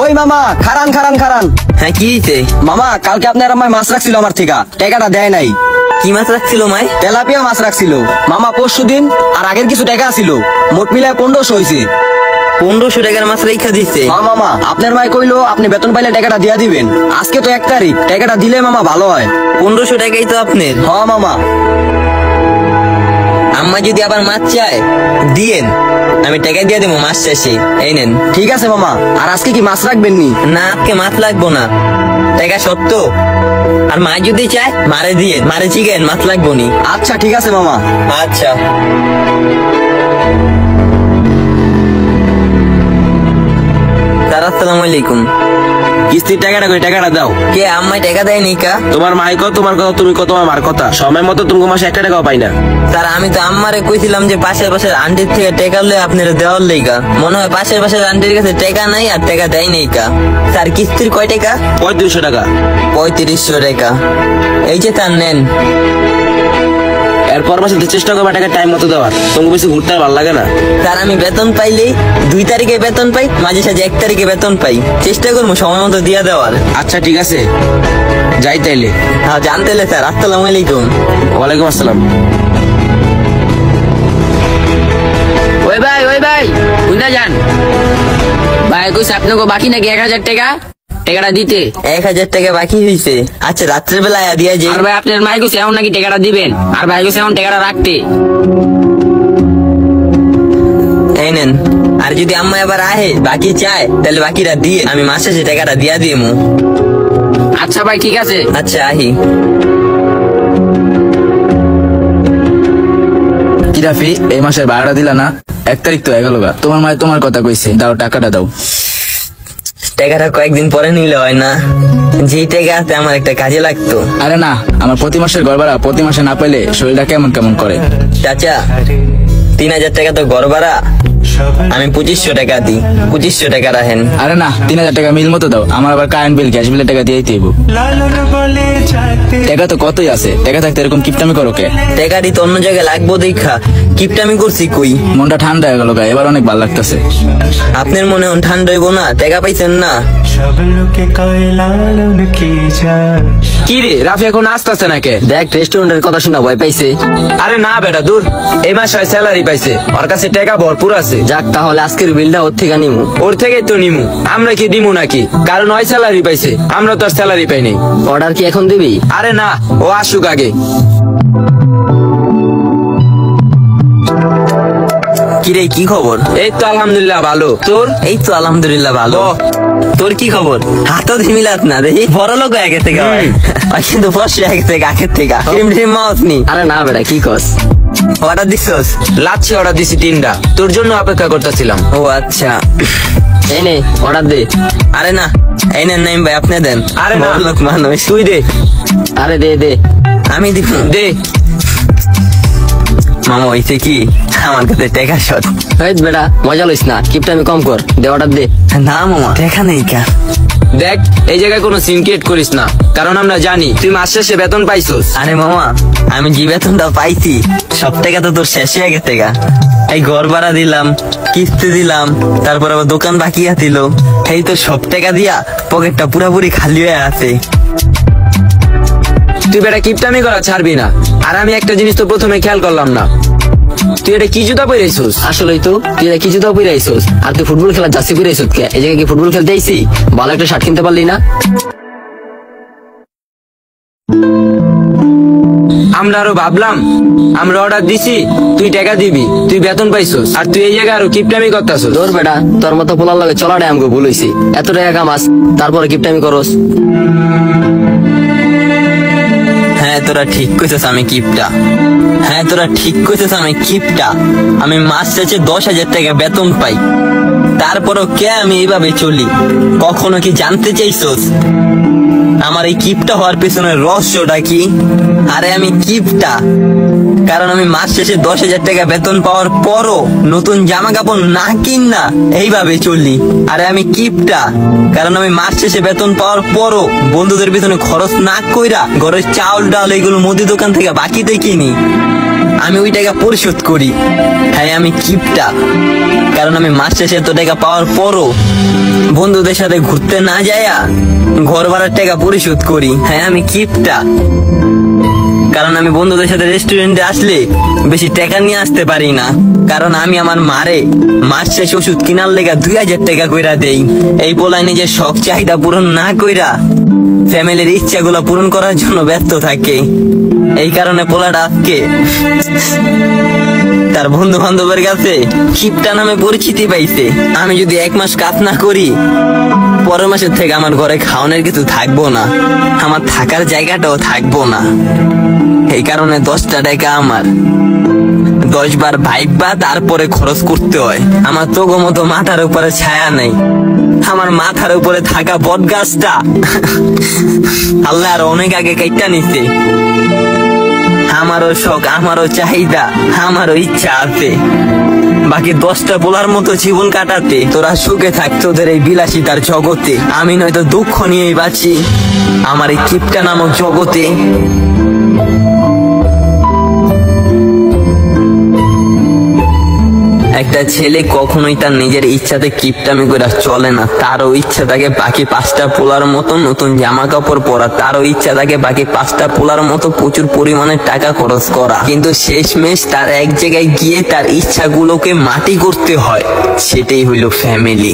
ওই মামা খারান খারান খারান। হ্যাঁ কি হইছে? মামা কালকে আপনার আমায় মাছ রাখছিল আমার থেকে, টাকাটা দেয় নাই। কি মাছ রাখছিল মাই? তেলাপিয়া মাছ রাখছিল মামা পরশুদিন, আর আগের কিছু টাকা ছিল, মোট মিলায় 1500 হয়েছে। 1500 টাকার মাছ রেখা দিচ্ছে? হ্যাঁ মামা, আপনার মাই কইলো আপনি বেতন পাইলে টাকাটা দিয়া দিবেন। আজকে তো 1 তারিখ, টাকাটা দিলে মামা ভালো হয়। 1500 টাকাই তো আপনার? হ্যাঁ মামা। আম্মা যদি আবার মাছ চায় দিয়েন, আমি টাকা দিয়ে দেবো মাছ শেষে। এই নেন। ঠিক আছে মামা। আর আজকে কি মাছ রাখবেন নি? না, আজকে মাছ লাগবো না, টাকা সত্য। আর মা যদি চায় মারে দিয়েন, মারে চিকেন, মাছ লাগবো নি। আচ্ছা ঠিক আছে মামা। আচ্ছা। স্যার আসসালামু আলাইকুম। কিস্তির টাকাটা কই, টাকাটা দাও। কে আম্মাই টাকা দেয়নি কা? তোমার মাই কত, তোমার কথা তুমি কত, আমার কথা। সময় মতো তুমি মাসে 1 টাকাও পাই না। স্যার আমি তো আম্মারে কইছিলাম যে পাশের আন্টির থেকে টাকা লয়ে আপনারা দেওয়ার লেগা। মনে হয় পাশের আন্টির কাছে টাকা নাই আর টাকা দেয় নাই কা। স্যার কিস্তির কয় টাকা? 3500 টাকা। 3500 টাকা। এই যে তার নেন। এরপর মাসে চেষ্টা করবা টাকা টাইম মতো দেওয়ার। তোমাকে বেশি ঘুরতে আর ভালো লাগে না। স্যার আমি বেতন পাইলেই 2 তারিখে বেতন পাই, মাঝে সাঝে 1 তারিখে বেতন পাই। চেষ্টা করবো সময় মতো দিয়া দেওয়ার। আচ্ছা ঠিক আছে, যাই তাইলে। হ্যাঁ জানতে স্যার। আসসালামু আলাইকুম। ওয়ালাইকুম আসসালাম। ওই ভাই বুঝতে যান ভাই, কইছে আপনাকে বাকি নাকি 1000 টাকা, টাকাটা দিতে। 1000 টাকা বাকি হয়েছে? আচ্ছা রাত্রের বেলা দিয়া যে। আর ভাই আপনার মাই কইছে এখন নাকি টাকাটা দিবেন, আর ভাই কইছে এখন টাকাটা রাখতে। এই নেন। আর যদি আম্মা এবার আহে বাকি চায়, তাহলে বাকিটা দিয়ে আমি মাস শেষে টাকাটা দিয়া দিমু। আচ্ছা ভাই ঠিক আছে। আচ্ছা আহি। কি রাফি, এই মাসের ভাড়াটা দিলা না? 1 তারিখ তো গেল গা। তোমার মায়ের তোমার কথা কইছে, দাও টাকাটা দাও। টাকাটা কয়েকদিন পরে নিলে হয় না? যে টাকা আছে আমার একটা কাজে লাগতো। আরে না, আমার প্রতি মাসের ঘর ভাড়া প্রতি মাসে না পেলে শরীরটা কেমন কেমন করে। চাচা 3000 টাকা তো ঘর ভাড়া, আমি 2500 টাকা দিই, 2500 টাকা রাখেন। আরে না, 3000 টাকা মিল মতো দাও, আমার আবার কারেন্ট বিল গ্যাস বিলের টাকা দিয়ে দিব। টাকা তো কতই আছে, টাকা থাকতে এরকম কিপটামি করো কে? টাকাটি তো অন্য জায়গায় লাগবো দেখা কিপটামি করছি কই। মনটা ঠান্ডা হয়ে গেল গা, এবার অনেক ভালো লাগতেছে। আপনার মনে হন ঠান্ডা হইব না? টাকা পাইছেন না? কি রে রাফি এখন আসতেছে নাকি? দেখ রেস্টুরেন্টের কথা শুনা ভয় পাইছে। আরে না বেটা দূর, এই মাসে স্যালারি পাইছে, ওর কাছে টাকা ভরপুর আছে। যাক তাহলে আজকের বিলটা ওর থেকে নিমু। ওর থেকেই তো নিমু, আমরা কি দিমু নাকি? কারণ ওই স্যালারি পাইছে, আমরা তো আর স্যালারি পাইনি। অর্ডার কি এখন দিবি? আরে না, ও আসুক আগে। কিরে কি খবর? এই তো আলহামদুলিল্লাহ ভালো, তোর? এই তো আলহামদুলিল্লাহ ভালো। তোর কি খবর? হাতও মিলাত না দেখি, বড় লোক আগে থেকে হয়। আর কিন্তু ফসে আগে থেকে আগের থেকে ক্রিম ট্রিম মাউস নি। আরে না বেটা কি কস? অর্ডার দিছস? লাচ্ছি অর্ডার দিছি 3টা, তোর জন্য অপেক্ষা করতেছিলাম। ও আচ্ছা। এই নে অর্ডার দে। আরে না, এই নেন নাইম ভাই আপনি দেন। আরে না, বড় লোক মানুষ। তুই দে। আরে দে দে। আমি দিব? দে। মামা হইছে কি, আমার কাছে টাকা শট। এই বেটা মজা লইস না, কিপটা আমি কম কর, দে অর্ডার দে। না মামা টাকা নেই কা। দেখ এই জায়গায় কোনো সিন ক্রিয়েট করিস না, কারণ আমরা জানি তুই মাস শেষে বেতন পাইছস। আরে মামা আমি যে বেতনটা পাইছি সব টাকা তো তোর শেষ হয়ে গেছে গা। এই ঘর ভাড়া দিলাম, কিস্তি দিলাম, তারপর আবার দোকান বাকি দিল, এই তো সব টাকা দিয়া পকেটটা পুরাপুরি খালি হয়ে আছে। তুই বেটা কিপটামি করা ছাড়বি না। আর আমি একটা জিনিস তো প্রথমে খেয়াল করলাম না, তুই এটা কি জুতা পরেছিস? আসলেই তো তুই কি জুতা পরে আইছস? আর তুই ফুটবল খেলা জার্সি পরে আইছস কে? এই জায়গায় কি ফুটবল খেলতে আইছি? ভালো একটা শার্ট কিনতে পারলি না? আমরা আরো ভাবলাম, আমরা অর্ডার দিছি তুই টাকা দিবি, তুই বেতন পাইছস, আর তুই এই জায়গায় আরো কিপটামি করতাছস। তোর বেটা তোর মতো পোলার লাগে চলাটাই আমাকে ভুল হইছি। এত টাকা কামাস তারপরে কিপটামি করস? হ্যাঁ তোরা ঠিক কইছিস আমি কিপটা। হ্যাঁ তোরা ঠিক কইছিস আমি কিপটা। আমি মাস শেষে 10,000 টাকা বেতন পাই, তারপরও কে আমি এইভাবে চলি? কখনো কি জানতে চাইছস আমার এই কিপটা হওয়ার পেছনের রহস্যটা কি? আরে আমি কিপটা কারণ আমি মাস শেষে 10,000 টাকা বেতন পাওয়ার পরও নতুন জামা কাপড় না কিনা এইভাবে চলি। আরে আমি কিপটা কারণ আমি মাস শেষে বেতন পাওয়ার পরও বন্ধুদের পিছনে খরচ না কইরা ঘরের চাউল ডাল এগুলো মুদি দোকান থেকে বাকিতে কিনি। আমি ওই টাকা পরিশোধ করি। হ্যাঁ আমি কিপটা, কারণ আমি মাস শেষে এত টাকা পাওয়ার পরও বন্ধুদের সাথে ঘুরতে না যায়া ঘর ভাড়ার টাকা পরিশোধ করি। হ্যাঁ আমি কিপটা, কারণ আমি বন্ধুদের সাথে রেস্টুরেন্টে আসলে বেশি টাকা নিয়ে আসতে পারি না, কারণ আমি আমার মারে মাস শেষে ওষুধ কিনার লেগা 2000 টাকা কইরা দেই। এই পোলাই নিজের শখ চাহিদা পূরণ না কইরা ফ্যামিলির ইচ্ছাগুলো পূরণ করার জন্য ব্যস্ত থাকে। এই কারণে পোলাটা আজকে তার বন্ধু বান্ধবের কাছে কিপটা নামে পরিচিতি পাইছে। আমি যদি 1 মাস কাজ না করি, পরের মাসের থেকে আমার ঘরে খাওয়ানোর কিছু থাকবো না, আমার থাকার জায়গাটাও থাকবো না। এই কারণে 10টা টাকা আমার 10 বার ভাইবা তারপরে খরচ করতে হয়। আমার তো মতো মাথার উপরে ছায়া নেই, আমার মাথার উপরে থাকা বট গাছটা আল্লাহ আর অনেক আগে কাইটা নিছে। আমারও শখ, আমারও চাহিদা, আমারও ইচ্ছা আছে বাকি 10টা বলার মতো জীবন কাটাতে। তোরা সুখে থাক তোদের এই বিলাসিতার জগতে, আমি নয়তো দুঃখ নিয়েই বাঁচি আমার এই কিপটা নামক জগতে। একটা ছেলে কখনোই তার নিজের ইচ্ছাতে কিপটামি করে চলে না। তারও ইচ্ছা থাকে বাকি 5টা পোলার মতো নতুন জামা কাপড় পরা, তারও ইচ্ছা থাকে বাকি 5টা পোলার মতো প্রচুর পরিমাণে টাকা খরচ করা, কিন্তু শেষমেশ তার এক জায়গায় গিয়ে তার ইচ্ছাগুলোকে মাটি করতে হয়। সেটাই হইল ফ্যামিলি।